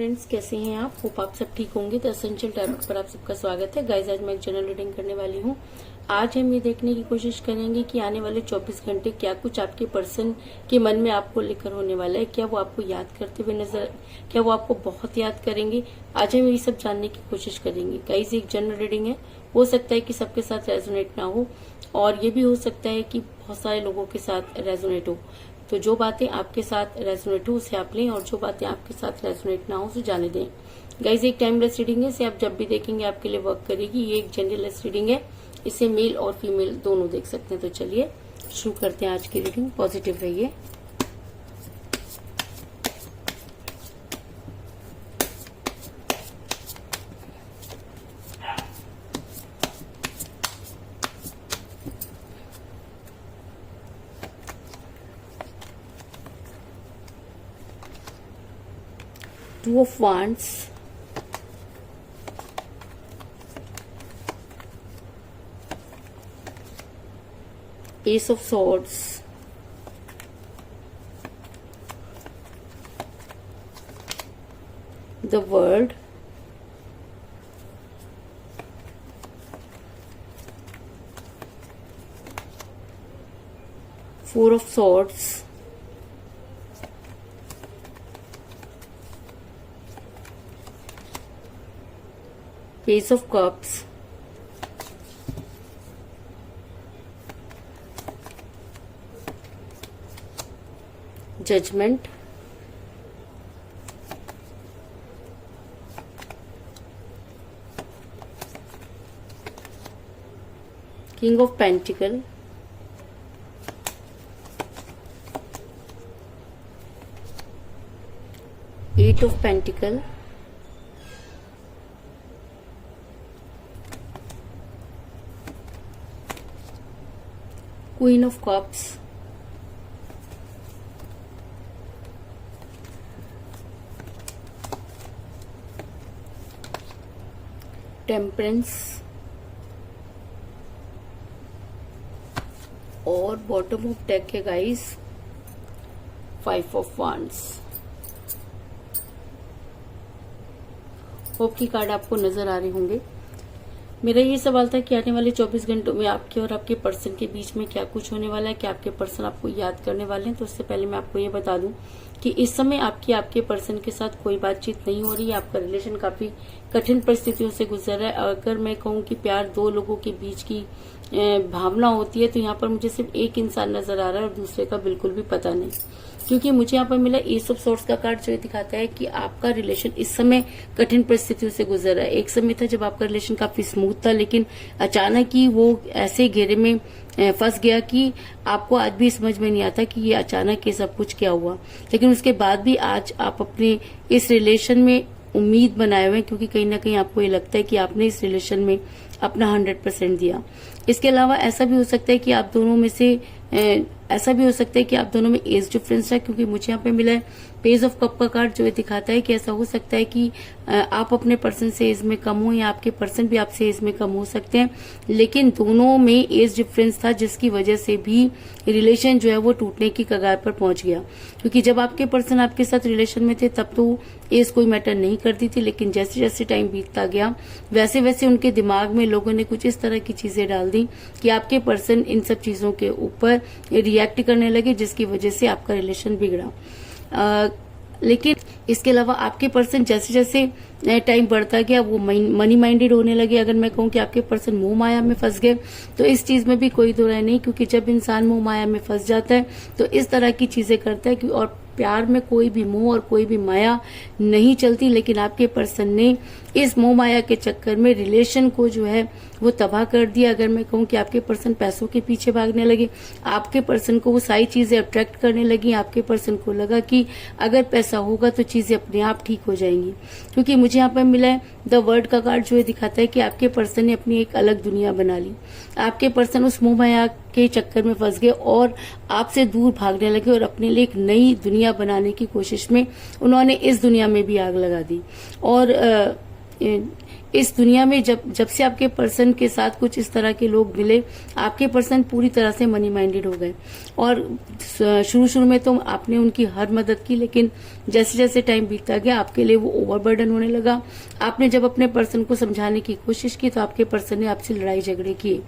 Friends, कैसे हैं आप? होप आप सब ठीक होंगे। तो एसेंशियल टैरोट पर आप सबका स्वागत है। गाइस, आज मैं एक जनरल रीडिंग करने वाली हूँ। आज हम ये देखने की कोशिश करेंगे कि आने वाले 24 घंटे क्या कुछ आपके पर्सन के मन में आपको लेकर होने वाला है। क्या वो आपको याद करते हुए क्या वो आपको बहुत याद करेंगे? आज हम ये सब जानने की कोशिश करेंगे। गाइस, एक जनरल रीडिंग है, हो सकता है कि सबके साथ रेजोनेट ना हो, और ये भी हो सकता है कि बहुत सारे लोगों के साथ रेजोनेट हो। तो जो बातें आपके साथ रेजोनेट हो उसे आप लें, और जो बातें आपके साथ रेजोनेट ना हो उसे जाने दें। गाइज, एक टाइमलेस रीडिंग है, इसे आप जब भी देखेंगे आपके लिए वर्क करेगी। ये एक जेंडरलेस रीडिंग है, इसे मेल और फीमेल दोनों देख सकते हैं। तो चलिए शुरू करते हैं आज की रीडिंग। पॉजिटिव रहिए। Two of Wands, Ace of Swords, the World, Four of Swords, Ace of Cups, Judgment, King of Pentacle, Eight of Pentacle, Queen of Cups, Temperance, और बॉटम ऑफ डेक है guys, five of wands. Hope की card आपको नजर आ रहे होंगे। मेरा ये सवाल था कि आने वाले 24 घंटों में आपके और आपके पर्सन के बीच में क्या कुछ होने वाला है, क्या आपके पर्सन आपको याद करने वाले हैं। तो उससे पहले मैं आपको ये बता दूं कि इस समय आपके पर्सन के साथ कोई बातचीत नहीं हो रही है। आपका रिलेशन काफी कठिन परिस्थितियों से गुजर रहा है। अगर मैं कहूँ कि प्यार दो लोगों के बीच की भावना होती है, तो यहाँ पर मुझे सिर्फ एक इंसान नजर आ रहा है और दूसरे का बिल्कुल भी पता नहीं। क्योंकि मुझे यहाँ पर मिला एस ऑफ सोर्ड्स का कार्ड, जो ये दिखाता है कि आपका रिलेशन इस समय कठिन परिस्थितियों से गुजर रहा है। एक समय था जब आपका रिलेशन काफी स्मूथ था, लेकिन अचानक ही वो ऐसे घेरे में फंस गया कि आपको आज भी समझ में नहीं आता कि ये अचानक ये सब कुछ क्या हुआ। लेकिन उसके बाद भी आज आप अपने इस रिलेशन में उम्मीद बनाए हुए हैं, क्योंकि कहीं ना कहीं आपको ये लगता है कि आपने इस रिलेशन में अपना 100% दिया। इसके अलावा ऐसा भी हो सकता है कि आप दोनों में से आप दोनों में एज डिफरेंस है, क्योंकि मुझे यहाँ पे मिला है पेज ऑफ कप का कार्ड, जो ये दिखाता है कि ऐसा हो सकता है कि आप अपने पर्सन से एज में कम हो, या आपके पर्सन भी आपसे एज में कम हो सकते हैं, लेकिन दोनों में एज डिफरेंस था, जिसकी वजह से भी रिलेशन जो है वो टूटने की कगार पर पहुंच गया। क्योंकि जब आपके पर्सन आपके साथ रिलेशन में थे तब तो एज कोई मैटर नहीं करती थी, लेकिन जैसे जैसे टाइम बीतता गया वैसे वैसे उनके दिमाग में लोगों ने कुछ इस तरह की चीजें डाल दी कि आपके पर्सन इन सब चीजों के ऊपर रिएक्ट करने लगे, जिसकी वजह से आपका रिलेशन बिगड़ा। लेकिन इसके अलावा आपके पर्सन जैसे जैसे टाइम बढ़ता गया वो मनी माइंडेड होने लगे। अगर मैं कहूँ कि आपके पर्सन मोह माया में फंस गए, तो इस चीज में भी कोई दो राय नहीं, क्योंकि जब इंसान मोह माया में फंस जाता है तो इस तरह की चीजें करता है। और प्यार में कोई भी मोह और कोई भी माया नहीं चलती, लेकिन आपके पर्सन ने इस मोह माया के चक्कर में रिलेशन को जो है वो तबाह कर दिया। अगर मैं कहूँ कि आपके पर्सन पैसों के पीछे भागने लगे, आपके पर्सन को वो सारी चीजें अट्रैक्ट करने लगी। आपके पर्सन को लगा कि अगर पैसा होगा तो चीजें अपने आप ठीक हो जाएंगी। क्योंकि मुझे यहाँ पर मिला है द वर्ल्ड का कार्ड, जो ये दिखाता है कि आपके पर्सन ने अपनी एक अलग दुनिया बना ली। आपके पर्सन उस मोह माया के चक्कर में फंस गए और आपसे दूर भागने लगे, और अपने लिए एक नई दुनिया बनाने की कोशिश में उन्होंने इस दुनिया में भी आग लगा दी। और इस दुनिया में जब से आपके पर्सन के साथ कुछ इस तरह के लोग मिले, आपके पर्सन पूरी तरह से मनी माइंडेड हो गए। और शुरू में तो आपने उनकी हर मदद की, लेकिन जैसे जैसे टाइम बीतता गया आपके लिए वो ओवरबर्डन होने लगा। आपने जब अपने पर्सन को समझाने की कोशिश की तो आपके पर्सन ने आपसे लड़ाई झगड़े किए।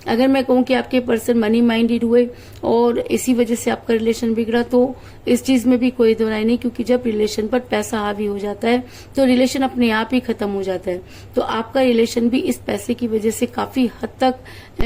अगर मैं कहूं कि आपके पर्सन मनी माइंडेड हुए और इसी वजह से आपका रिलेशन बिगड़ा, तो इस चीज में भी कोई दो राय नहीं, क्योंकि जब रिलेशन पर पैसा हावी हो जाता है तो रिलेशन अपने आप ही खत्म हो जाता है। तो आपका रिलेशन भी इस पैसे की वजह से काफी हद तक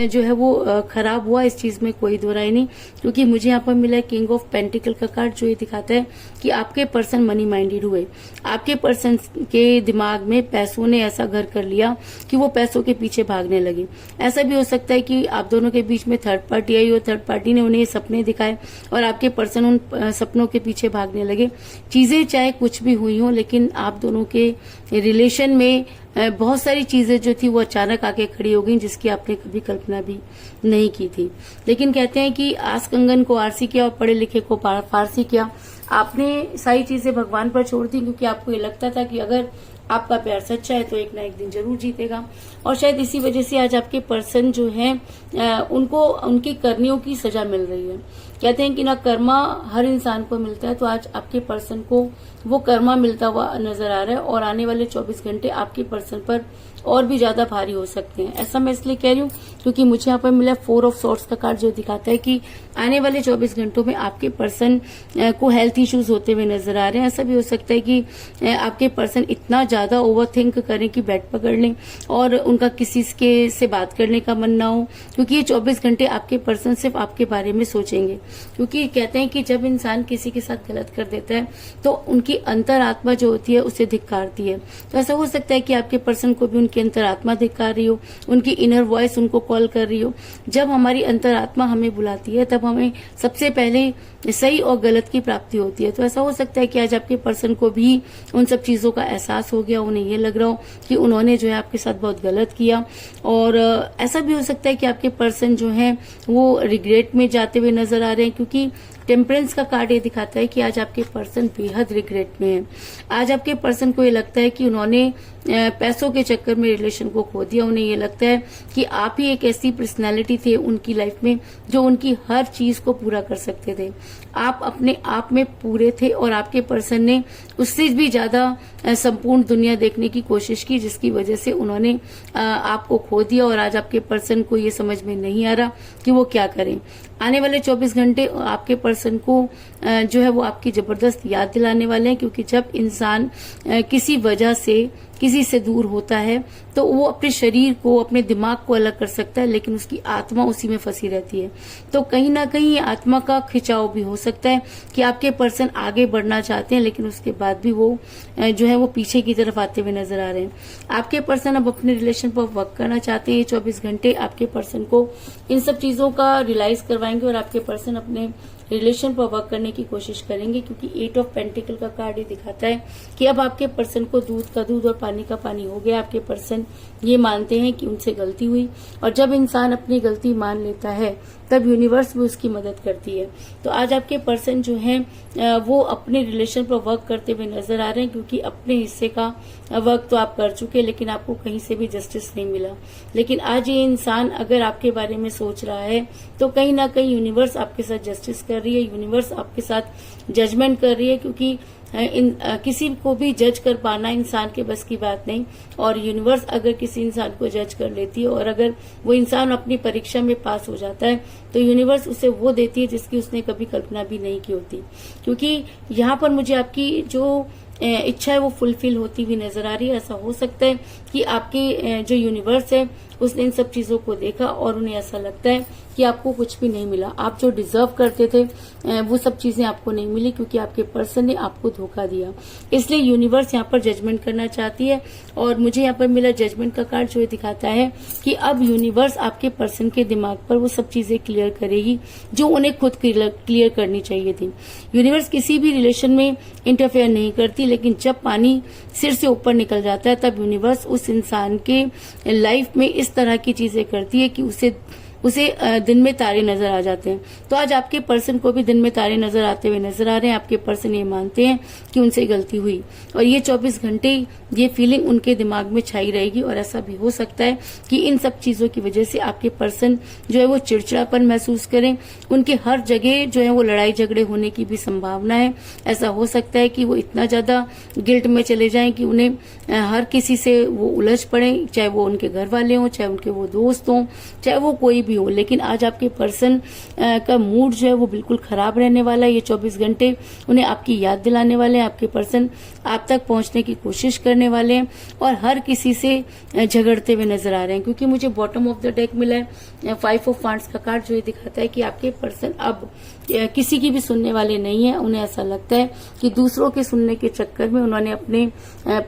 जो है वो खराब हुआ, इस चीज में कोई दो राय नहीं। क्योंकि मुझे यहाँ पर मिला है किंग ऑफ पेंटिकल का कार्ड, जो ये दिखाता है कि आपके पर्सन मनी माइंडेड हुए। आपके पर्सन के दिमाग में पैसों ने ऐसा घर कर लिया कि वो पैसों के पीछे भागने लगे। ऐसा भी हो सकता है कि आप दोनों के बीच में थर्ड पार्टी आई और थर्ड पार्टी ने उन्हें सपने दिखाए और आपके पर्सन उन सपनों के पीछे भागने लगे। चीजें चाहे कुछ भी हुई हो, लेकिन आप दोनों के रिलेशन में बहुत सारी चीजें जो थी वो अचानक आके खड़ी हो गई, जिसकी आपने कभी कल्पना भी नहीं की थी। लेकिन कहते हैं कि आस कंगन को आरसी किया और पढ़े लिखे को फारसी किया। आपने सारी चीजें भगवान पर छोड़ दी, क्योंकि आपको ये लगता था कि अगर आपका प्यार सच्चा है तो एक ना एक दिन जरूर जीतेगा। और शायद इसी वजह से आज आपके पर्सन जो हैं उनको उनकी करनियों की सजा मिल रही है। कहते हैं कि ना कर्मा हर इंसान को मिलता है, तो आज आपके पर्सन को वो कर्मा मिलता हुआ नजर आ रहा है और आने वाले 24 घंटे आपके पर्सन पर और भी ज्यादा भारी हो सकते हैं। ऐसा मैं इसलिए कह रही हूँ क्योंकि मुझे यहाँ पर मिला 4 ऑफ सॉर्ड्स का कार्ड, जो दिखाता है कि आने वाले 24 घंटों में आपके पर्सन को हेल्थ इश्यूज होते हुए नजर आ रहे हैं। ऐसा भी हो सकता है कि आपके पर्सन इतना ज्यादा ओवर थिंक करें कि बेड पकड़ लें और उनका किसी से बात करने का मन ना हो, क्योंकि ये 24 घंटे आपके पर्सन सिर्फ आपके बारे में सोचेंगे। क्योंकि कहते हैं कि जब इंसान किसी के साथ गलत कर देता है तो उनकी अंतरात्मा जो होती है उसे धिक्कारती है। तो ऐसा हो सकता है कि आपके पर्सन को भी उनकी अंतरात्मा धिक्कार रही हो, उनकी इनर वॉइस उनको कॉल कर रही हो। जब हमारी अंतरात्मा हमें बुलाती है तब हमें सबसे पहले सही और गलत की प्राप्ति होती है। तो ऐसा हो सकता है कि आज आपके पर्सन को भी उन सब चीजों का एहसास हो गया, उन्हें ये लग रहा हो कि उन्होंने जो है आपके साथ बहुत गलत किया। और ऐसा भी हो सकता है कि आपके पर्सन जो है वो रिग्रेट में जाते हुए नजर आ रहे हैं, क्योंकि टेम्परेंस का कार्ड ये दिखाता है कि आज आपके पर्सन बेहद रिग्रेट में है। आज आपके पर्सन को ये लगता है कि उन्होंने पैसों के चक्कर में रिलेशन को खो दिया। उन्हें ये लगता है कि आप ही एक ऐसी पर्सनालिटी थे उनकी लाइफ में जो उनकी हर चीज को पूरा कर सकते थे। आप अपने आप में पूरे थे और आपके पर्सन ने उससे भी ज्यादा संपूर्ण दुनिया देखने की कोशिश की, जिसकी वजह से उन्होंने आपको खो दिया। और आज आपके पर्सन को ये समझ में नहीं आ रहा कि वो क्या करें। आने वाले 24 घंटे आपके पर्सन को जो है वो आपकी जबरदस्त याद दिलाने वाले हैं, क्योंकि जब इंसान किसी वजह से किसी से दूर होता है तो वो अपने शरीर को, अपने दिमाग को अलग कर सकता है, लेकिन उसकी आत्मा उसी में फंसी रहती है। तो कहीं ना कहीं आत्मा का खिंचाव भी हो सकता है कि आपके पर्सन आगे बढ़ना चाहते हैं, लेकिन उसके बाद भी वो जो है वो पीछे की तरफ आते हुए नजर आ रहे हैं। आपके पर्सन अब अपने रिलेशन पर वर्क करना चाहते हैं। 24 घंटे आपके पर्सन को इन सब चीजों का रियलाइज करवाएंगे और आपके पर्सन अपने रिलेशन पर वर्क करने की कोशिश करेंगे, क्योंकि 8 ऑफ पेंटिकल का कार्ड ये दिखाता है कि अब आपके पर्सन को दूध का दूध और पानी का पानी हो गया। आपके पर्सन ये मानते हैं कि उनसे गलती हुई, और जब इंसान अपनी गलती मान लेता है तब यूनिवर्स भी उसकी मदद करती है। तो आज आपके पर्सन जो हैं वो अपने रिलेशन पर वर्क करते हुए नजर आ रहे हैं, क्योंकि अपने हिस्से का वर्क तो आप कर चुके, लेकिन आपको कहीं से भी जस्टिस नहीं मिला। लेकिन आज ये इंसान अगर आपके बारे में सोच रहा है तो कहीं ना कहीं यूनिवर्स आपके साथ जस्टिस कर रही है, यूनिवर्स आपके साथ जजमेंट कर रही है, क्योंकि किसी को भी जज कर पाना इंसान के बस की बात नहीं। और यूनिवर्स अगर किसी इंसान को जज कर लेती है और अगर वो इंसान अपनी परीक्षा में पास हो जाता है तो यूनिवर्स उसे वो देती है जिसकी उसने कभी कल्पना भी नहीं की होती। क्योंकि यहाँ पर मुझे आपकी जो इच्छा है वो फुलफिल होती हुई नजर आ रही है। ऐसा हो सकता है कि आपकी जो यूनिवर्स है उसने इन सब चीजों को देखा और उन्हें ऐसा लगता है कि आपको कुछ भी नहीं मिला। आप जो डिजर्व करते थे वो सब चीजें आपको नहीं मिली, क्योंकि आपके पर्सन ने आपको धोखा दिया। इसलिए यूनिवर्स यहाँ पर जजमेंट करना चाहती है। और मुझे यहाँ पर मिला जजमेंट का कार्ड, जो दिखाता है कि अब यूनिवर्स आपके पर्सन के दिमाग पर वो सब चीजें क्लियर करेगी जो उन्हें खुद क्लियर करनी चाहिए थी। यूनिवर्स किसी भी रिलेशन में इंटरफेयर नहीं करती, लेकिन जब पानी सिर से ऊपर निकल जाता है तब यूनिवर्स उस इंसान के लाइफ में इस तरह की चीजें करती है कि उसे उसे दिन में तारे नजर आ जाते हैं। तो आज आपके पर्सन को भी दिन में तारे नजर आते हुए नजर आ रहे हैं। आपके पर्सन ये मानते हैं कि उनसे गलती हुई और ये 24 घंटे ये फीलिंग उनके दिमाग में छाई रहेगी। और ऐसा भी हो सकता है कि इन सब चीजों की वजह से आपके पर्सन जो है वो चिड़चिड़ापन महसूस करें। उनके हर जगह जो है वो लड़ाई झगड़े होने की भी संभावना है। ऐसा हो सकता है कि वो इतना ज्यादा गिल्ट में चले जाएं कि उन्हें हर किसी से वो उलझ पड़े, चाहे वो उनके घर वाले हों, चाहे उनके वो दोस्त हों, चाहे वो कोई भी हो। लेकिन आज आपके पर्सन का मूड जो है वो बिल्कुल खराब रहने वाला है। ये 24 घंटे उन्हें आपकी याद दिलाने वाले हैं। आपके पर्सन आप तक पहुंचने की कोशिश करने वाले हैं और हर किसी से झगड़ते हुए नजर आ रहे हैं, क्योंकि मुझे बॉटम ऑफ द डेक मिला है 5 ऑफ वांड्स का कार्ड, जो ये दिखाता है कि आपके पर्सन अब किसी की भी सुनने वाले नहीं है। उन्हें ऐसा लगता है कि दूसरों के सुनने के चक्कर में उन्होंने अपने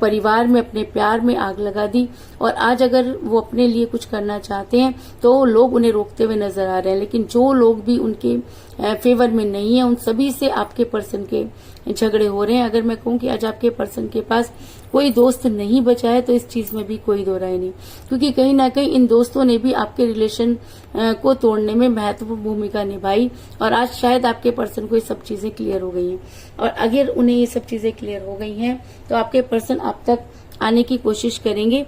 परिवार में, अपने प्यार में आग लगा दी और आज अगर वो अपने लिए कुछ करना चाहते हैं तो लोग उन्हें रोकते हुए नजर आ रहे हैं। लेकिन जो लोग भी उनके फेवर में नहीं है, उन सभी से आपके पर्सन के झगड़े हो रहे हैं। अगर मैं कहूं कि आज आपके पर्सन के पास कोई दोस्त नहीं बचा है तो इस चीज में भी कोई दो राय नहीं, क्योंकि कहीं ना कहीं इन दोस्तों ने भी आपके रिलेशन को तोड़ने में महत्वपूर्ण भूमिका निभाई और आज शायद आपके पर्सन को ये सब चीजें क्लियर हो गई हैं। और अगर उन्हें ये सब चीजें क्लियर हो गई हैं तो आपके पर्सन आप तक आने की कोशिश करेंगे।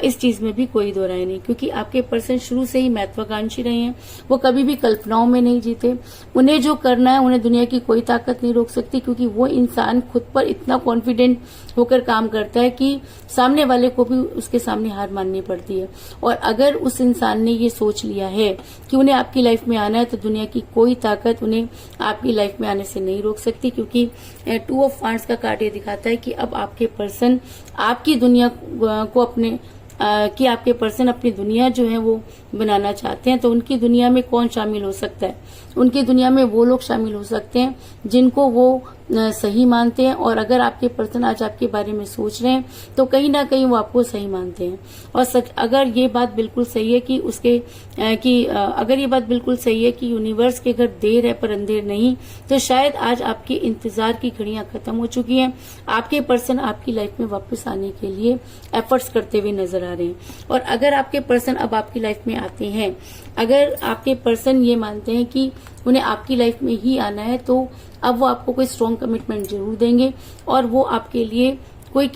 इस चीज में भी कोई दो राय नहीं, क्योंकि आपके पर्सन शुरू से ही महत्वाकांक्षी रहे हैं। वो कभी भी कल्पनाओं में नहीं जीते। उन्हें जो करना है उन्हें दुनिया की कोई ताकत नहीं रोक सकती, क्योंकि वो इंसान खुद पर इतना कॉन्फिडेंट होकर काम करता है कि सामने वाले को भी उसके सामने हार माननी पड़ती है। और अगर उस इंसान ने ये सोच लिया है कि उन्हें आपकी लाइफ में आना है तो दुनिया की कोई ताकत उन्हें आपकी लाइफ में आने से नहीं रोक सकती, क्योंकि 2 ऑफ वांड्स का कार्ड ये दिखाता है कि अब आपके पर्सन आपकी दुनिया को अपने कि आपके पर्सन अपनी दुनिया जो है वो बनाना चाहते हैं। तो उनकी दुनिया में कौन शामिल हो सकता है? उनकी दुनिया में वो लोग शामिल हो सकते हैं जिनको वो सही मानते हैं। और अगर आपके पर्सन आज आपके बारे में सोच रहे हैं तो कहीं ना कहीं वो आपको सही मानते हैं। और सच अगर ये बात बिल्कुल सही है कि अगर ये बात बिल्कुल सही है कि यूनिवर्स के घर देर है पर अंधेर नहीं, तो शायद आज आपके इंतजार की घड़ियां खत्म हो चुकी हैं। आपके पर्सन आपकी लाइफ में वापस आने के लिए एफर्ट्स करते हुए नजर आ रहे हैं। और अगर आपके पर्सन अब आपकी लाइफ में आते हैं, अगर आपके पर्सन ये मानते हैं कि उन्हें आपकी लाइफ में ही आना है, तो अब वो आपको कोई स्ट्रॉन्ग कमिटमेंट जरूर देंगे और वो आपके लिए बहुत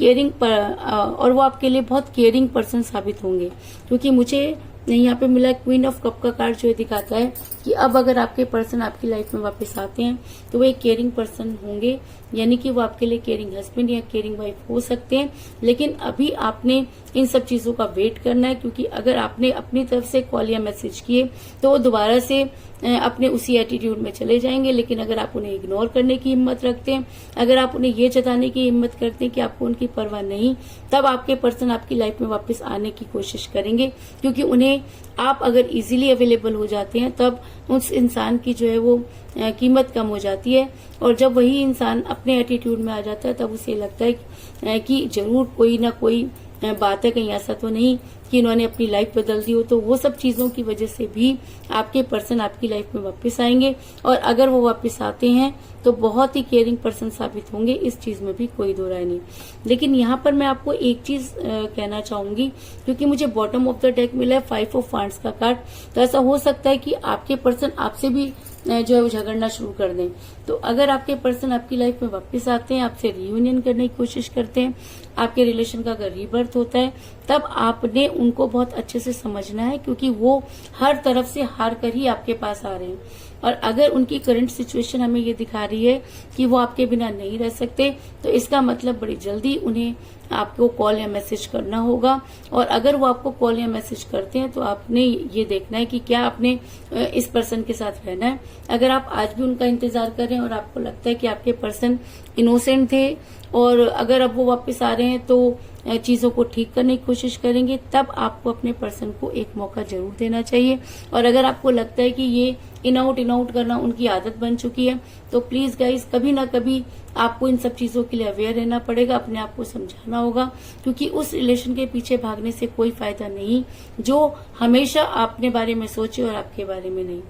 केयरिंग पर्सन साबित होंगे। क्योंकि मुझे यहाँ पे मिला क्वीन ऑफ कप का कार्ड, जो दिखाता है कि अब अगर आपके पर्सन आपकी लाइफ में वापस आते हैं तो वो एक केयरिंग पर्सन होंगे, यानी कि वो आपके लिए केयरिंग हस्बैंड या केयरिंग वाइफ हो सकते हैं। लेकिन अभी आपने इन सब चीजों का वेट करना है, क्योंकि अगर आपने अपनी तरफ से कॉल या मैसेज किए तो वो दोबारा से अपने उसी एटीट्यूड में चले जाएंगे। लेकिन अगर आप उन्हें इग्नोर करने की हिम्मत रखते हैं, अगर आप उन्हें ये जताने की हिम्मत करते हैं कि आपको उनकी परवाह नहीं, तब आपके पर्सन आपकी लाइफ में वापस आने की कोशिश करेंगे। क्योंकि उन्हें आप अगर इजीली अवेलेबल हो जाते हैं तब उस इंसान की जो है वो कीमत कम हो जाती है। और जब वही इंसान अपने एटीट्यूड में आ जाता है तब उसे लगता है कि जरूर कोई ना कोई बात है, कहीं ऐसा तो नहीं कि इन्होंने अपनी लाइफ बदल दी हो। तो वो सब चीजों की वजह से भी आपके पर्सन आपकी लाइफ में वापस आएंगे। और अगर वो वापस आते हैं तो बहुत ही केयरिंग पर्सन साबित होंगे, इस चीज में भी कोई दो राय नहीं। लेकिन यहाँ पर मैं आपको एक चीज कहना चाहूंगी, क्योंकि मुझे बॉटम ऑफ द डेक मिला है 5 ऑफ वांड्स का कार्ड। तो ऐसा हो सकता है कि आपके पर्सन आपसे भी जो है वो झगड़ना शुरू कर दें। तो अगर आपके पर्सन आपकी लाइफ में वापस आते हैं, आपसे रियूनियन करने की कोशिश करते हैं, आपके रिलेशन का अगर रीबर्थ होता है, तब आपने उनको बहुत अच्छे से समझना है, क्योंकि वो हर तरफ से हार कर ही आपके पास आ रहे हैं। और अगर उनकी करंट सिचुएशन हमें ये दिखा रही है कि वो आपके बिना नहीं रह सकते, तो इसका मतलब बड़ी जल्दी उन्हें आपको कॉल या मैसेज करना होगा। और अगर वो आपको कॉल या मैसेज करते हैं तो आपने ये देखना है कि क्या आपने इस पर्सन के साथ रहना है। अगर आप आज भी उनका इंतजार कर रहे हैं और आपको लगता है कि आपके पर्सन इनोसेंट थे और अगर अब वो वापस आ रहे हैं तो चीजों को ठीक करने की कोशिश करेंगे, तब आपको अपने पर्सन को एक मौका जरूर देना चाहिए। और अगर आपको लगता है कि ये इन आउट करना उनकी आदत बन चुकी है, तो प्लीज गाइस कभी ना कभी आपको इन सब चीजों के लिए अवेयर रहना पड़ेगा, अपने आप को समझाना होगा। क्योंकि उस रिलेशन के पीछे भागने से कोई फायदा नहीं जो हमेशा अपने बारे में सोचे और आपके बारे में नहीं।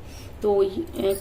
तो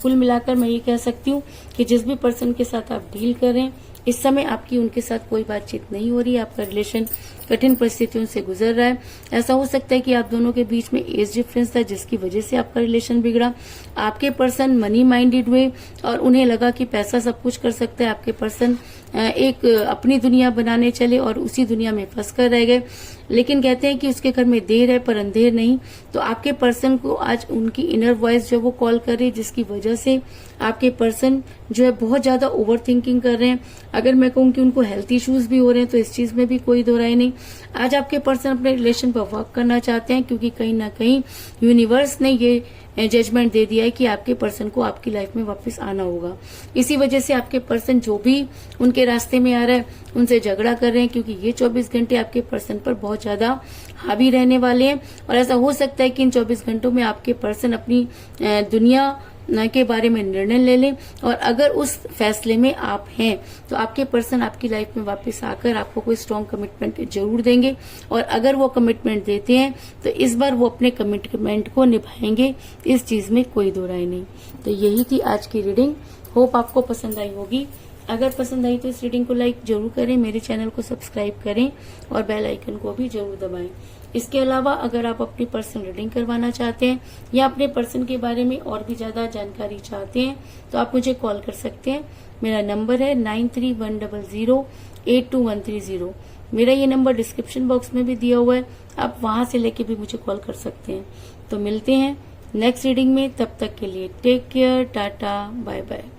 कुल मिलाकर मैं ये कह सकती हूँ कि जिस भी पर्सन के साथ आप डील कर रहे हैं, इस समय आपकी उनके साथ कोई बातचीत नहीं हो रही है, आपका रिलेशन कठिन परिस्थितियों से गुजर रहा है। ऐसा हो सकता है कि आप दोनों के बीच में एज डिफरेंस था, जिसकी वजह से आपका रिलेशन बिगड़ा। आपके पर्सन मनी माइंडेड हुए और उन्हें लगा कि पैसा सब कुछ कर सकता है। आपके पर्सन एक अपनी दुनिया बनाने चले और उसी दुनिया में फंस कर रह गए। लेकिन कहते हैं कि उसके घर में देर है पर अंधेर नहीं। तो आपके पर्सन को आज उनकी इनर वॉइस जो वो कॉल कर रही है, जिसकी वजह से आपके पर्सन जो है बहुत ज्यादा ओवर थिंकिंग कर रहे हैं। अगर मैं कहूँ कि उनको हेल्थ इश्यूज भी हो रहे हैं तो इस चीज में भी कोई दो राय नहीं। आज आपके पर्सन अपने रिलेशन पर वर्क करना चाहते हैं, क्योंकि कहीं ना कहीं यूनिवर्स ने ये जजमेंट दे दिया है कि आपके पर्सन को आपकी लाइफ में वापस आना होगा। इसी वजह से आपके पर्सन जो भी उनके रास्ते में आ रहा है उनसे झगड़ा कर रहे हैं, क्योंकि ये 24 घंटे आपके पर्सन पर बहुत ज्यादा हावी रहने वाले हैं। और ऐसा हो सकता है कि इन 24 घंटों में आपके पर्सन अपनी दुनिया के बारे में निर्णय ले लें, और अगर उस फैसले में आप हैं तो आपके पर्सन आपकी लाइफ में वापस आकर आपको कोई स्ट्रॉन्ग कमिटमेंट जरूर देंगे। और अगर वो कमिटमेंट देते हैं तो इस बार वो अपने कमिटमेंट को निभाएंगे, इस चीज में कोई दो राय नहीं। तो यही थी आज की रीडिंग। होप आपको पसंद आई होगी। अगर पसंद आई तो इस रीडिंग को लाइक जरूर करें, मेरे चैनल को सब्सक्राइब करें और बेल आइकन को भी जरूर दबाएं। इसके अलावा अगर आप अपनी पर्सनल रीडिंग करवाना चाहते हैं या अपने पर्सन के बारे में और भी ज्यादा जानकारी चाहते हैं तो आप मुझे कॉल कर सकते हैं। मेरा नंबर है 9310082130। मेरा ये नंबर डिस्क्रिप्शन बॉक्स में भी दिया हुआ है, आप वहां से लेके भी मुझे कॉल कर सकते हैं। तो मिलते हैं नेक्स्ट रीडिंग में, तब तक के लिए take care, ta ta, bye bye.